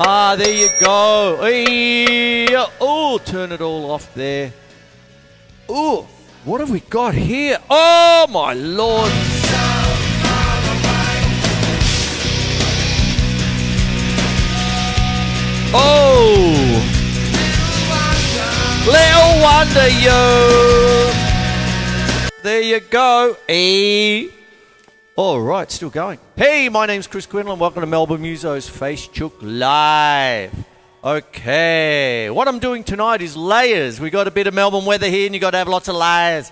Ah, there you go. Oh, turn it all off there. Oh, what have we got here? Oh, my Lord. Oh, little wonder you. There you go. All right, still going. Hey, my name's Chris Quinlan. Welcome to Melbourne Musos Facechook Live. Okay, what I'm doing tonight is layers. We got a bit of Melbourne weather here, and you got to have lots of layers.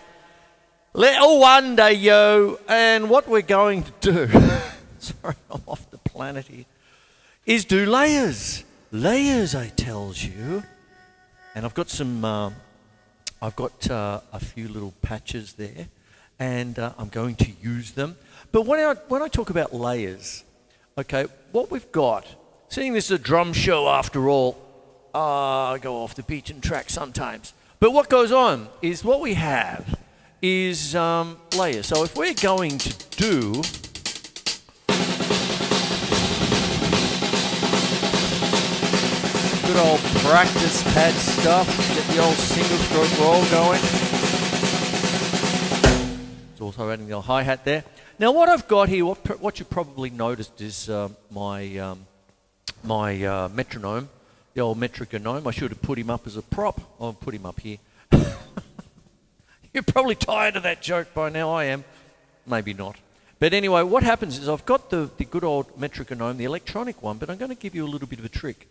Little wonder you. And what we're going to do, sorry, I'm off the planet here, is do layers. Layers, I tells you. And I've got some, I've got a few little patches there, and I'm going to use them. But when I talk about layers, okay, what we've got, seeing this is a drum show after all, I go off the beaten track sometimes. But what goes on is what we have is layers. So if we're going to do good old practice pad stuff, get the old single stroke roll going. It's also adding the hi-hat there. Now what I've got here, what you probably noticed is my metronome, the old MetroGnome. I should have put him up as a prop. I'll put him up here. You're probably tired of that joke by now. I am. Maybe not. But anyway, what happens is I've got the good old MetroGnome, the electronic one, but I'm going to give you a little bit of a trick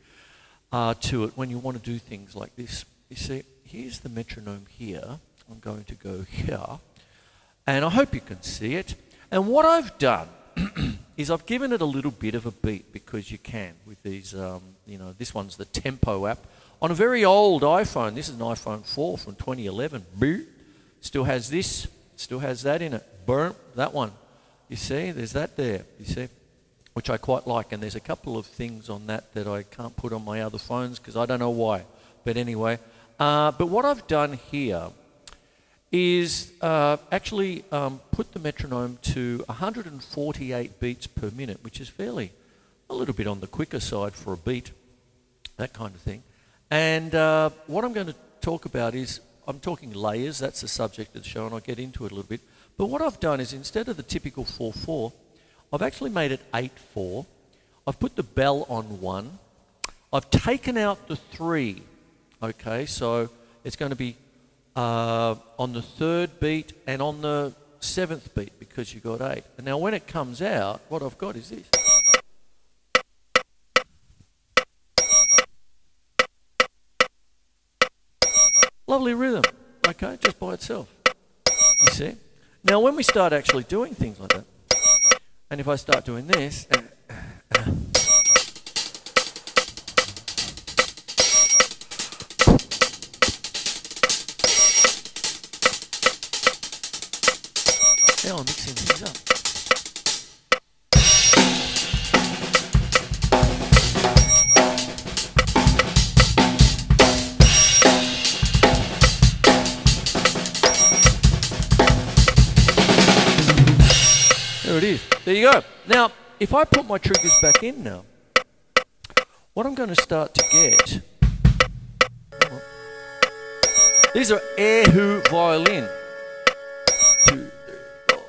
to it when you want to do things like this. You see, here's the metronome here. I'm going to go here. And I hope you can see it. And what I've done is I've given it a little bit of a beat, because you can with these, you know, this one's the Tempo app. On a very old iPhone, this is an iPhone 4 from 2011. Still has this, still has that in it. That one. You see, there's that there, you see, which I quite like. And there's a couple of things on that that I can't put on my other phones because I don't know why. But anyway, but what I've done here is actually put the metronome to 148 beats per minute, which is fairly a little bit on the quicker side for a beat, that kind of thing. And what I'm going to talk about is, I'm talking layers, that's the subject of the show, and I'll get into it a little bit. But what I've done is, instead of the typical 4/4, I've actually made it 8/4. I've put the bell on 1. I've taken out the 3. Okay, so it's going to be on the 3rd beat and on the 7th beat, because you got 8. And now when it comes out, what I've got is this. Lovely rhythm, okay, just by itself, you see. Now when we start actually doing things like that, and if I start doing this, now I'm mixing things up. There it is. There you go. Now, if I put my triggers back in now, what I'm going to start to get, these are air-hu violin. 2, 3, 4.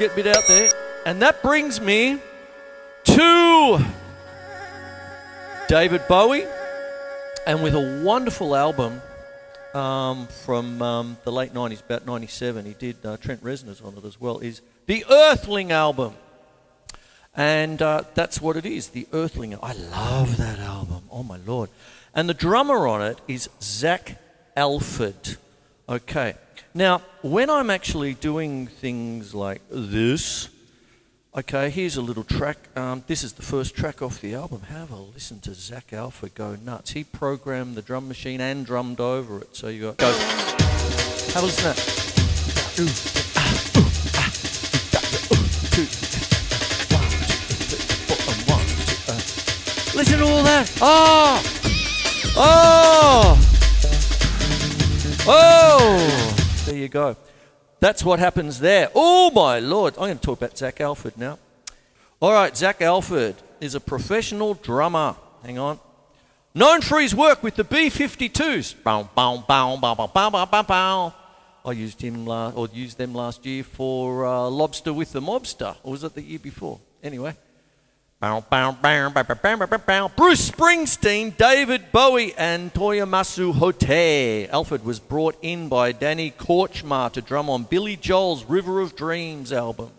get a bit out there. And that brings me to David Bowie, and with a wonderful album from the late 90s, about 97. He did Trent Reznor's on it as well, is the Earthling album. And that's what it is, the Earthling. I love that album, oh my Lord. And the drummer on it is Zack Alford. Okay, now when I'm actually doing things like this, okay, here's a little track. This is the first track off the album. Have a listen to Zack Alford go nuts. He programmed the drum machine and drummed over it. So you got goes. Have a listen to that. Listen to all that. Oh! Oh! Oh! There you go. That's what happens there. Oh, my Lord. I'm going to talk about Zack Alford now. All right, Zack Alford is a professional drummer. Hang on. Known for his work with the B-52s. I used him used them last year for Lobster with the Mobster. Or was it the year before? Anyway. Bruce Springsteen, David Bowie, and Toyamasu Hote. Alford was brought in by Danny Korchmar to drum on Billy Joel's River of Dreams album.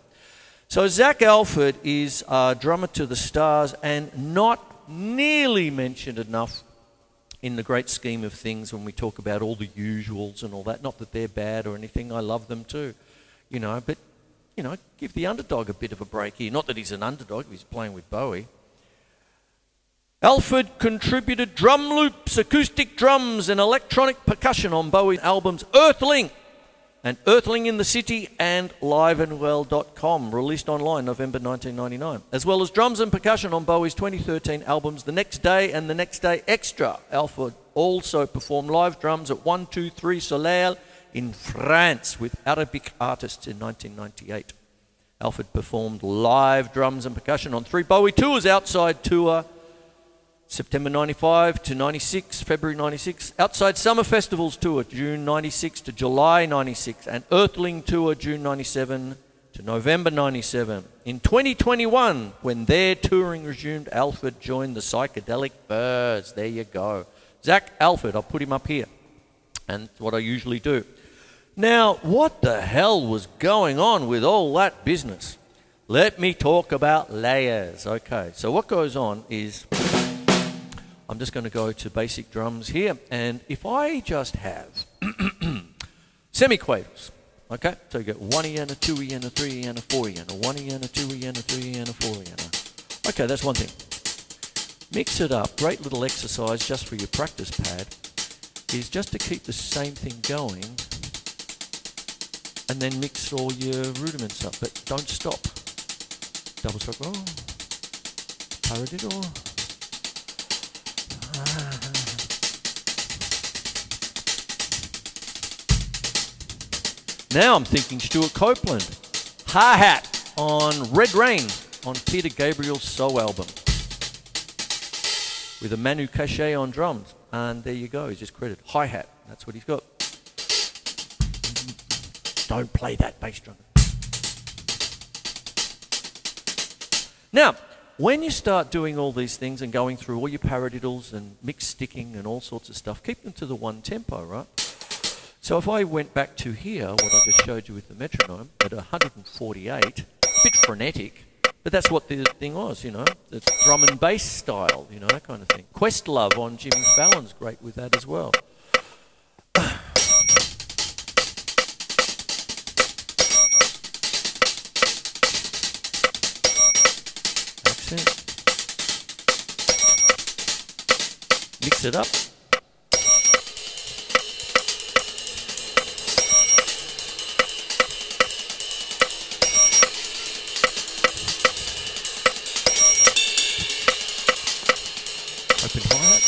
So Zack Alford is a drummer to the stars and not nearly mentioned enough in the great scheme of things when we talk about all the usuals and all that. Not that they're bad or anything, I love them too, you know, but you know, give the underdog a bit of a break here. Not that he's an underdog, he's playing with Bowie. Alford contributed drum loops, acoustic drums, and electronic percussion on Bowie's albums Earthling and Earthling in the City and liveandwell.com, released online November 1999, as well as drums and percussion on Bowie's 2013 albums The Next Day and The Next Day Extra. Alford also performed live drums at 123 Soleil in France with Arabic artists in 1998. Alford performed live drums and percussion on 3 Bowie tours: Outside Tour, September 95 to 96, February 96, Outside Summer Festivals Tour, June 96 to July 96, and Earthling Tour, June 97 to November 97. In 2021, when their touring resumed, Alford joined the Psychedelic Furs. There you go. Zack Alford, I'll put him up here. And it's what I usually do. Now, what the hell was going on with all that business? Let me talk about layers. Okay, so what goes on is, I'm just going to go to basic drums here, and if I just have semiquavers, okay, so you get 1E and a 2E and a 3E and a 4E and a 1E and a 2E and a 3E and a 4E and a... Okay, that's one thing. Mix it up. Great little exercise just for your practice pad is just to keep the same thing going and then mix all your rudiments up, but don't stop. Double stroke roll, paradiddle. Now I'm thinking Stuart Copeland. Hi-hat on Red Rain on Peter Gabriel's Soul album with a Manu Cachet on drums. And there you go, he's just credited. Hi-hat, that's what he's got. Don't play that bass drum. Now, when you start doing all these things and going through all your paradiddles and mix sticking and all sorts of stuff, keep them to the one tempo, right? So if I went back to here, what I just showed you with the metronome, at 148, a bit frenetic, but that's what the thing was, you know, it's drum and bass style, you know, that kind of thing. Questlove on Jimmy Fallon's great with that as well. Accent. Mix it up. Open hi-hat.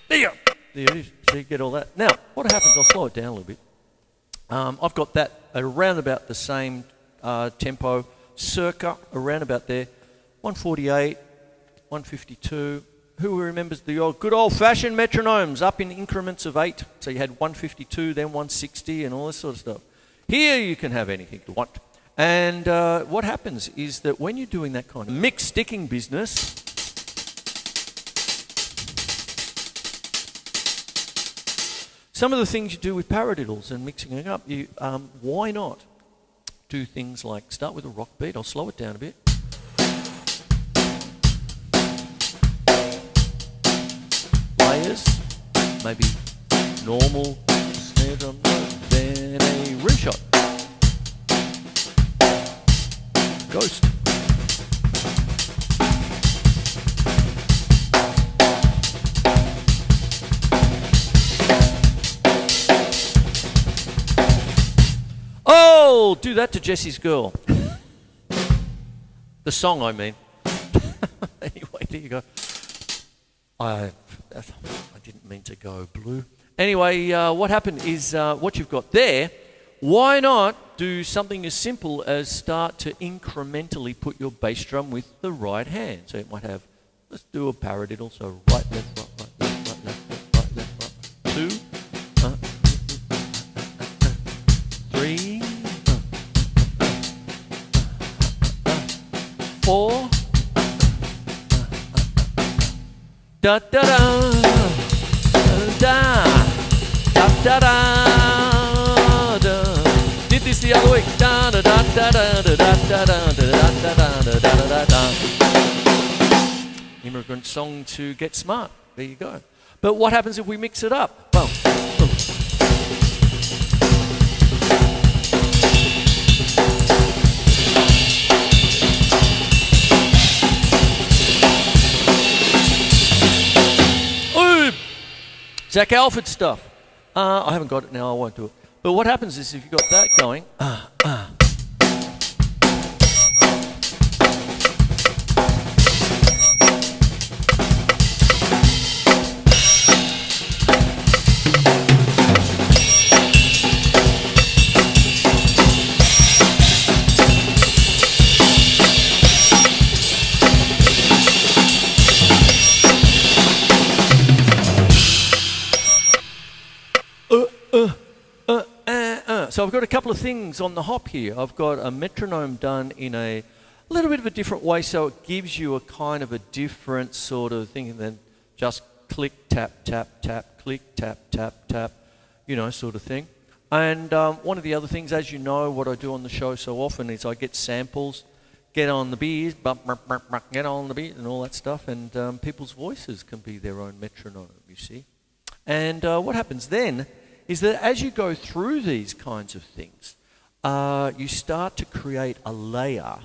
There you go. There it is. So you get all that. Now, what happens, I'll slow it down a little bit. I've got that around about the same tempo, circa around about there. 148, 152. Who remembers the good old-fashioned metronomes up in increments of 8? So you had 152, then 160, and all this sort of stuff. Here you can have anything you want. And what happens is that when you're doing that kind of mixed sticking business, some of the things you do with paradiddles and mixing it up, why not do things like start with a rock beat? I'll slow it down a bit. Layers, maybe normal snare drum note, then a rim shot. Ghost. Oh, do that to Jesse's Girl. The song, I mean. Anyway, there you go. I didn't mean to go blue. Anyway, what happened is what you've got there, why not do something as simple as start to incrementally put your bass drum with the right hand? So it might have, let's do a paradiddle, so right, left, right, right, left, right, left, right, left, right, 2, 3, 4, da da da da da da da. Did this the other week. Da da da da da da da da da da da da da da. Immigrant song to get smart. There you go. But what happens if we mix it up? Well, Zack Alford stuff. I haven't got it now, I won't do it. But what happens is if you've got that going, So I've got a couple of things on the hop here. I've got a metronome done in a little bit of a different way, so it gives you a kind of a different sort of thing than just click, tap, tap, tap, click, tap, tap, tap, you know, sort of thing. And one of the other things, as you know, what I do on the show so often is I get samples, get on the beat, get on the beat and all that stuff, and people's voices can be their own metronome, you see. And what happens then is that as you go through these kinds of things, you start to create a layer,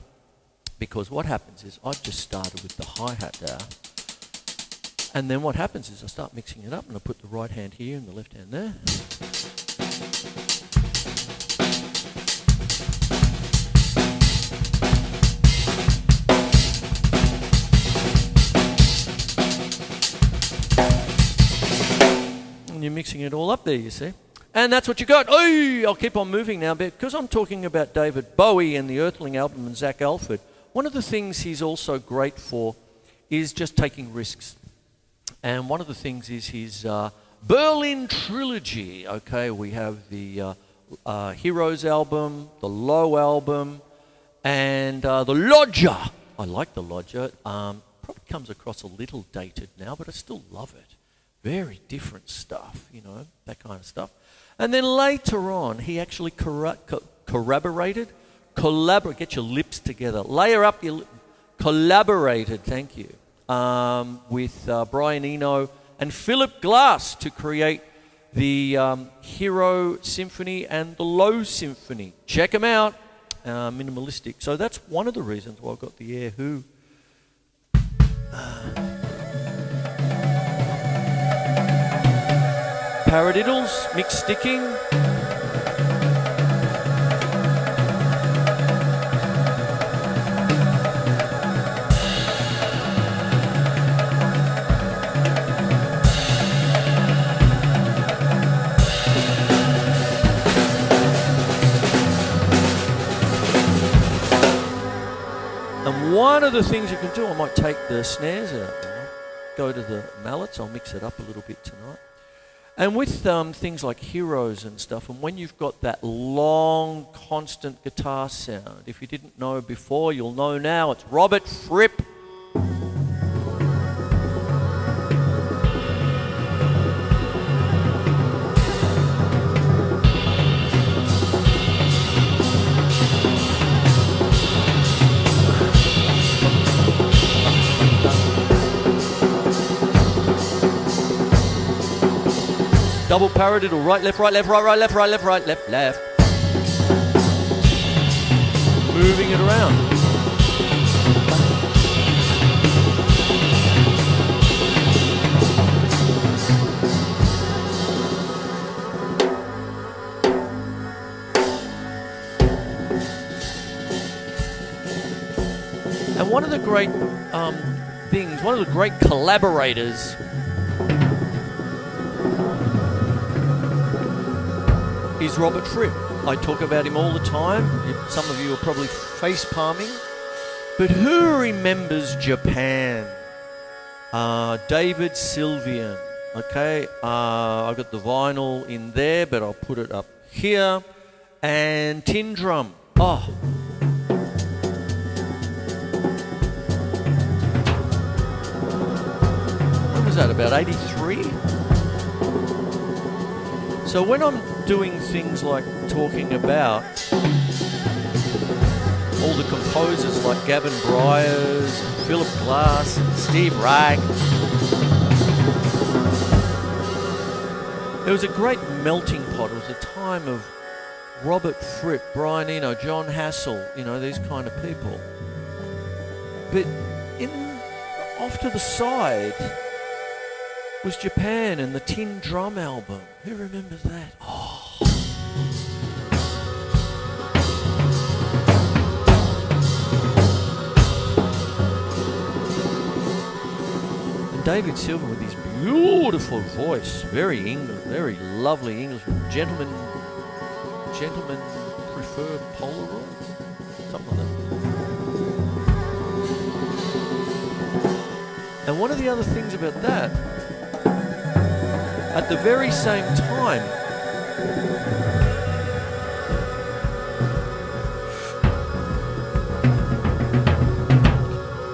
because what happens is I've just started with the hi-hat there, and then what happens is I start mixing it up and I put the right hand here and the left hand there. You're mixing it all up there, you see. And that's what you got. Oh, I'll keep on moving now, because I'm talking about David Bowie and the Earthling album and Zack Alford. One of the things he's also great for is just taking risks. And one of the things is his Berlin trilogy. Okay, we have the Heroes album, the Low album, and the Lodger. I like the Lodger. Probably comes across a little dated now, but I still love it. Very different stuff, you know, that kind of stuff. And then later on, he actually collaborated, get your lips together, layer up your collaborated, thank you, with Brian Eno and Philip Glass to create the Hero Symphony and the Low Symphony. Check them out, minimalistic. So that's one of the reasons why I've got the Air Who. Paradiddles, mixed sticking. And one of the things you can do, I might take the snares out, go to the mallets, I'll mix it up a little bit tonight. And with things like Heroes and stuff, and when you've got that long, constant guitar sound, if you didn't know before, you'll know now, it's Robert Fripp. Double paradiddle, right, left, right, left, right, right, left, right, left, right, left, left. Moving it around. And one of the great things, one of the great collaborators is Robert Fripp. I talk about him all the time. Some of you are probably face palming. But who remembers Japan? David Sylvian. Okay, I've got the vinyl in there, but I'll put it up here. And Tin Drum. Oh. When was that? About 83? So when I'm doing things like talking about all the composers like Gavin Bryars, Philip Glass, and Steve Reich, there was a great melting pot. It was a time of Robert Fripp, Brian Eno, John Hassell, you know, these kind of people. But off to the side was Japan and the Tin Drum album. Who remembers that? Oh. And David Silver with his beautiful voice, very English, very lovely English. Gentlemen prefer Polaroids? Something like that. And one of the other things about that, at the very same time,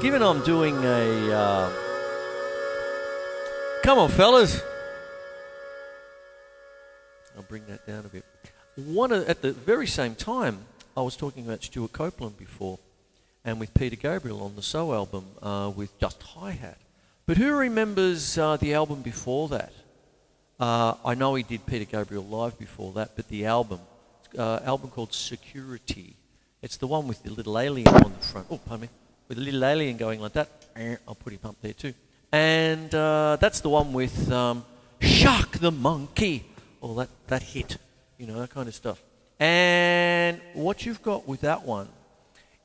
given I'm doing a... come on, fellas. I'll bring that down a bit. At the very same time, I was talking about Stuart Copeland before, and with Peter Gabriel on the So album with just hi-hat. But who remembers the album before that? I know he did Peter Gabriel live before that, but the album called Security. It's the one with the little alien on the front. Oh, pardon me. With the little alien going like that. I'll put him up there too. And that's the one with Shark the Monkey. Oh, that hit. You know, that kind of stuff. And what you've got with that one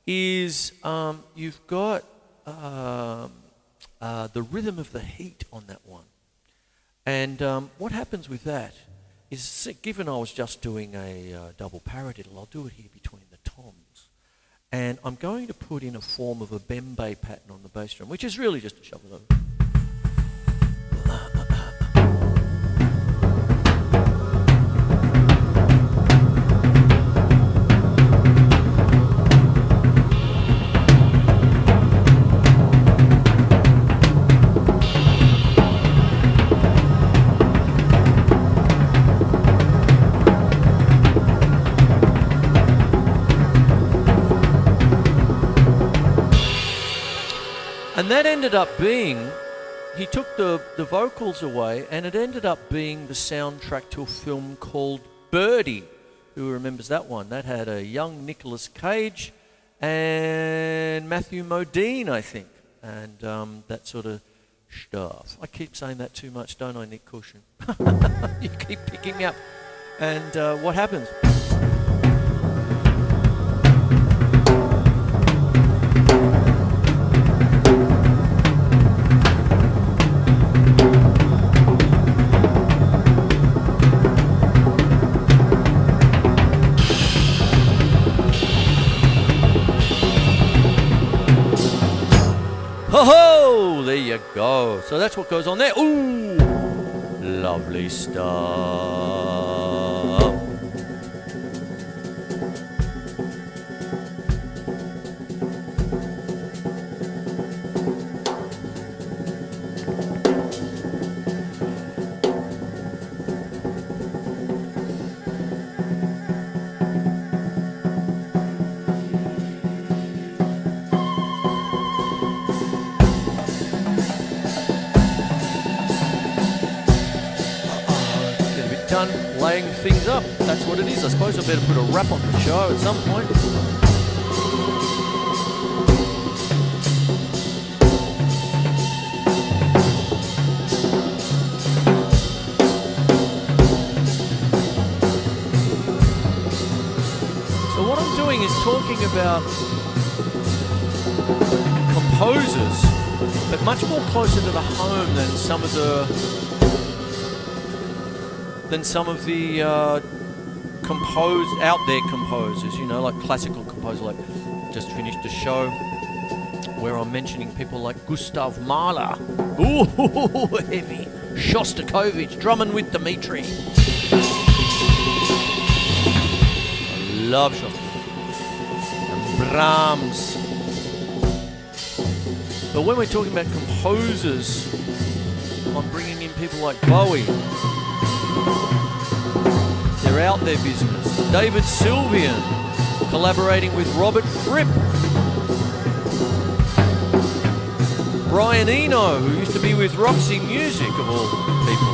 is you've got the rhythm of the heat on that one. And what happens with that is, given I was just doing a double paradiddle, I'll do it here between the toms. And I'm going to put in a form of a bembe pattern on the bass drum, which is really just a shuffle over. And that ended up being, he took the vocals away, and it ended up being the soundtrack to a film called Birdie. Who remembers that one? That had a young Nicolas Cage and Matthew Modine, I think, and that sort of stuff. I keep saying that too much, don't I, Nick Cushion? You keep picking me up. And what happens? Oh, there you go. So that's what goes on there. Ooh, lovely stuff. Laying things up. That's what it is. I suppose I better put a wrap on the show at some point. So what I'm doing is talking about composers, but much more closer to the home than some of the out there composers, you know, like classical composers. Like, just finished a show where I'm mentioning people like Gustav Mahler. Ooh, heavy. Shostakovich, drumming with Dmitri. I love Shostakovich. And Brahms. But when we're talking about composers, I'm bringing in people like Bowie. They're out their business. David Sylvian, collaborating with Robert Fripp. Brian Eno, who used to be with Roxy Music, of all people.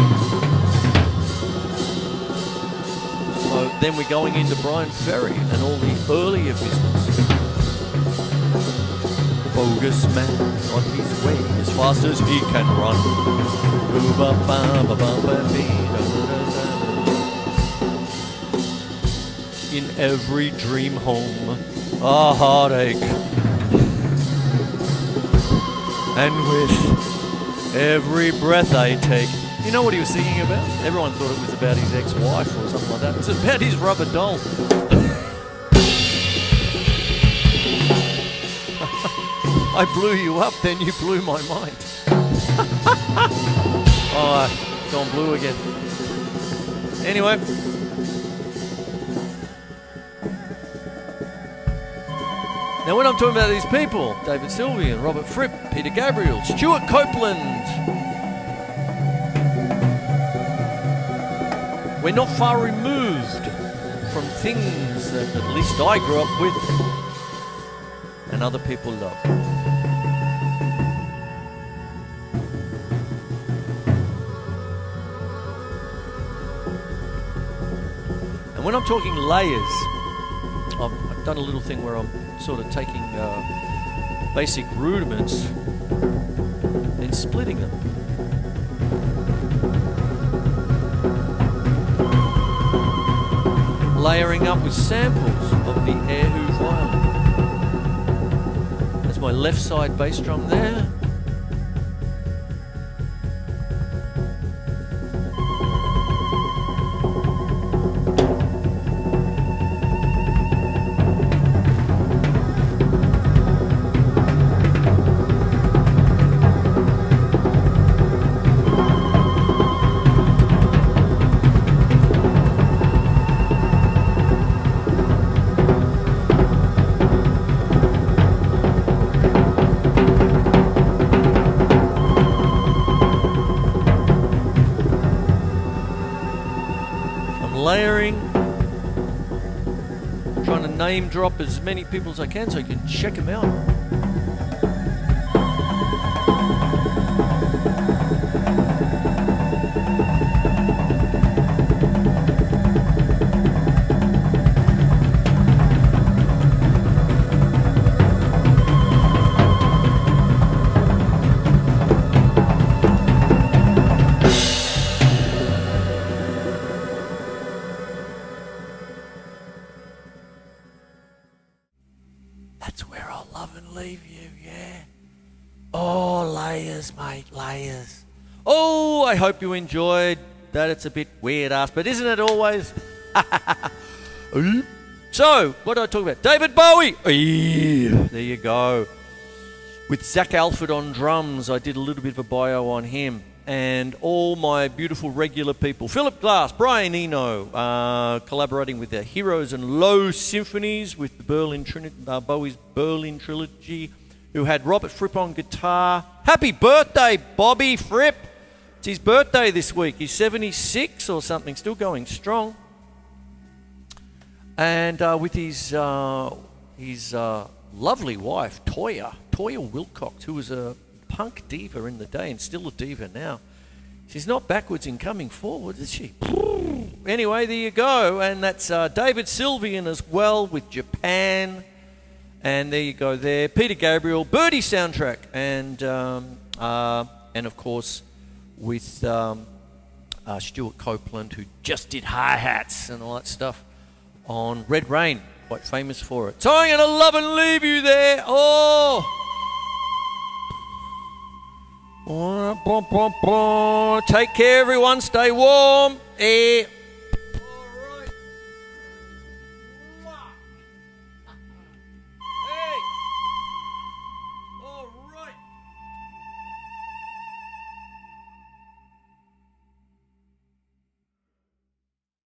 So then we're going into Brian Ferry and all the earlier business. Bogus man on his way as fast as he can run. In every dream home, a heartache. And with every breath I take. You know what he was singing about? Everyone thought it was about his ex-wife or something like that. It's about his rubber doll. I blew you up, then you blew my mind. Oh, it's gone blue again. Anyway. Now when I'm talking about these people, David Sylvian, Robert Fripp, Peter Gabriel, Stuart Copeland, we're not far removed from things that at least I grew up with and other people love. And when I'm talking layers, I've done a little thing where I'm sort of taking basic rudiments and splitting them. Layering up with samples of the Erhu violin. That's my left side bass drum there. Layering, trying to name drop as many people as I can so you can check them out. Layers. Oh, I hope you enjoyed that. It's a bit weird ass, but isn't it always? So, what did I talk about? David Bowie. There you go. with Zack Alford on drums. I did a little bit of a bio on him. And all my beautiful regular people. Philip Glass, Brian Eno, collaborating with the Heroes and Low Symphonies with the Bowie's Berlin Trilogy, who had Robert Fripp on guitar. Happy birthday, Bobby Fripp. It's his birthday this week. He's 76 or something, still going strong. And with his lovely wife, Toya Wilcox, who was a punk diva in the day and still a diva now. She's not backwards in coming forward, is she? Anyway, there you go. And that's David Sylvian as well with Japan. And there you go there. Peter Gabriel, Birdie soundtrack. And of course with Stuart Copeland, who just did hi-hats and all that stuff on Red Rain. Quite famous for it. So I'm going to love and leave you there. Oh! Take care, everyone. Stay warm.